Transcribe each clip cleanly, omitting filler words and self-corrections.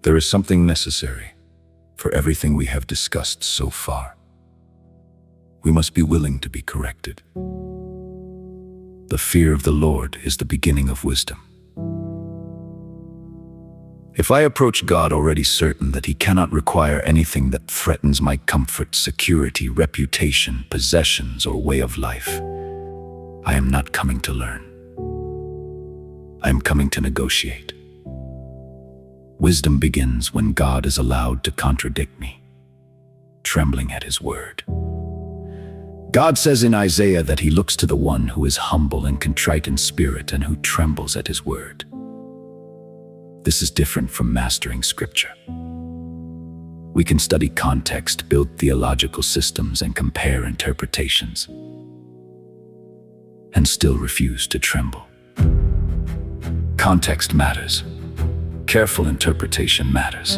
There is something necessary for everything we have discussed so far. We must be willing to be corrected. The fear of the Lord is the beginning of wisdom. If I approach God already certain that He cannot require anything that threatens my comfort, security, reputation, possessions, or way of life, I am not coming to learn. I am coming to negotiate. Wisdom begins when God is allowed to contradict me, trembling at His word. God says in Isaiah that He looks to the one who is humble and contrite in spirit and who trembles at His word. This is different from mastering Scripture. We can study context, build theological systems, and compare interpretations, and still refuse to tremble. Context matters. Careful interpretation matters.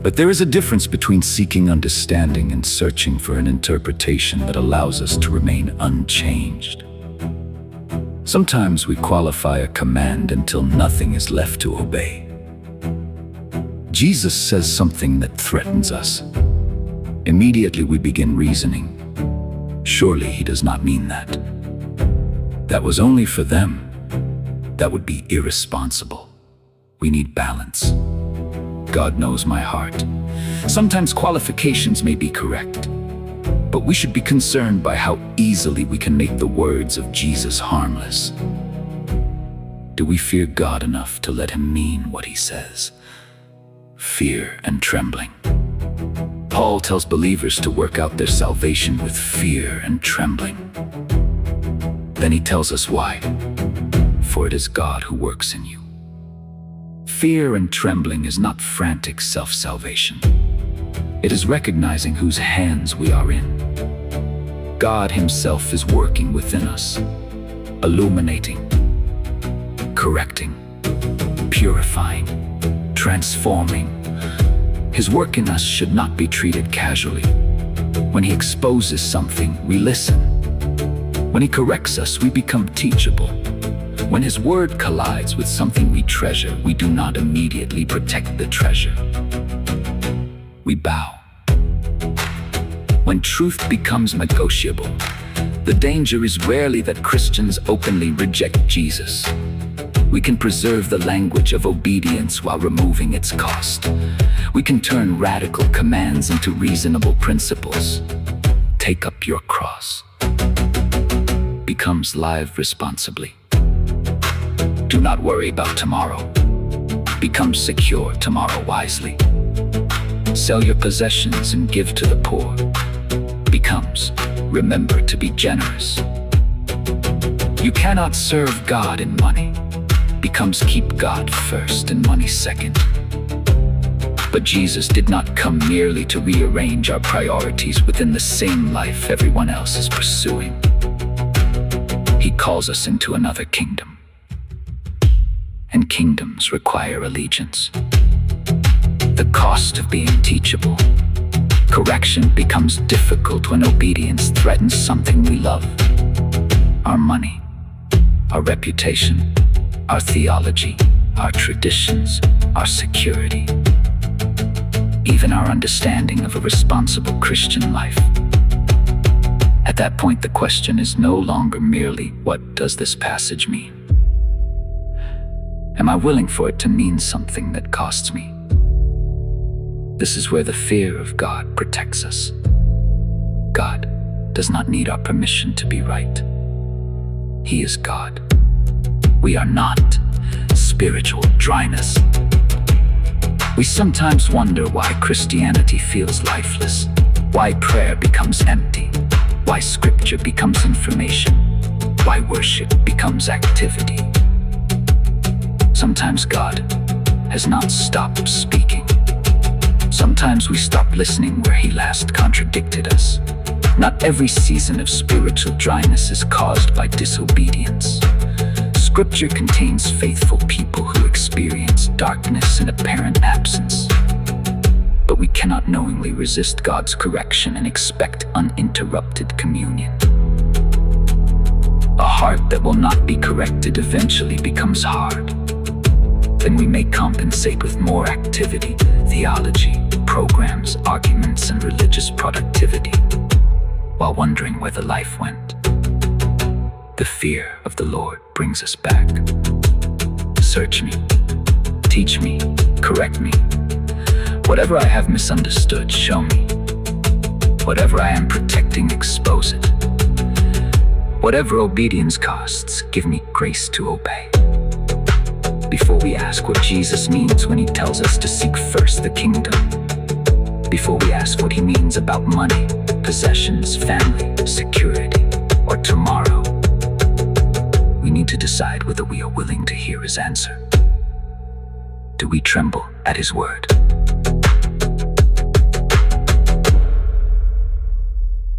But there is a difference between seeking understanding and searching for an interpretation that allows us to remain unchanged. Sometimes we qualify a command until nothing is left to obey. Jesus says something that threatens us. Immediately we begin reasoning. Surely He does not mean that. That was only for them. That would be irresponsible. We need balance. God knows my heart. Sometimes qualifications may be correct, but we should be concerned by how easily we can make the words of Jesus harmless. Do we fear God enough to let Him mean what He says? Fear and trembling. Paul tells believers to work out their salvation with fear and trembling. Then he tells us why. For it is God who works in you. Fear and trembling is not frantic self-salvation. It is recognizing whose hands we are in. God Himself is working within us, illuminating, correcting, purifying, transforming. His work in us should not be treated casually. When He exposes something, we listen. When He corrects us, we become teachable. When His word collides with something we treasure, we do not immediately protect the treasure. We bow. When truth becomes negotiable, the danger is rarely that Christians openly reject Jesus. We can preserve the language of obedience while removing its cost. We can turn radical commands into reasonable principles. Take up your cross becomes live responsibly. Do not worry about tomorrow. Become secure tomorrow wisely. Sell your possessions and give to the poor. Becomes remember to be generous. You cannot serve God in money. Becomes keep God first and money second. But Jesus did not come merely to rearrange our priorities within the same life everyone else is pursuing. He calls us into another kingdom. And kingdoms require allegiance. The cost of being teachable. Correction becomes difficult when obedience threatens something we love. Our money, our reputation, our theology, our traditions, our security, even our understanding of a responsible Christian life. At that point, the question is no longer merely, what does this passage mean? Am I willing for it to mean something that costs me? This is where the fear of God protects us. God does not need our permission to be right. He is God. We are not. Spiritual dryness. We sometimes wonder why Christianity feels lifeless, why prayer becomes empty, why scripture becomes information, why worship becomes activity. Sometimes God has not stopped speaking. Sometimes we stop listening where He last contradicted us. Not every season of spiritual dryness is caused by disobedience. Scripture contains faithful people who experience darkness and apparent absence. But we cannot knowingly resist God's correction and expect uninterrupted communion. A heart that will not be corrected eventually becomes hard. then we may compensate with more activity, theology, programs, arguments, and religious productivity, while wondering where the life went. The fear of the Lord brings us back. Search me, teach me, correct me. Whatever I have misunderstood, show me. Whatever I am protecting, expose it. Whatever obedience costs, give me grace to obey. Before we ask what Jesus means when he tells us to seek first the kingdom, before we ask what he means about money, possessions, family, security, or tomorrow, we need to decide whether we are willing to hear his answer. Do we tremble at his word?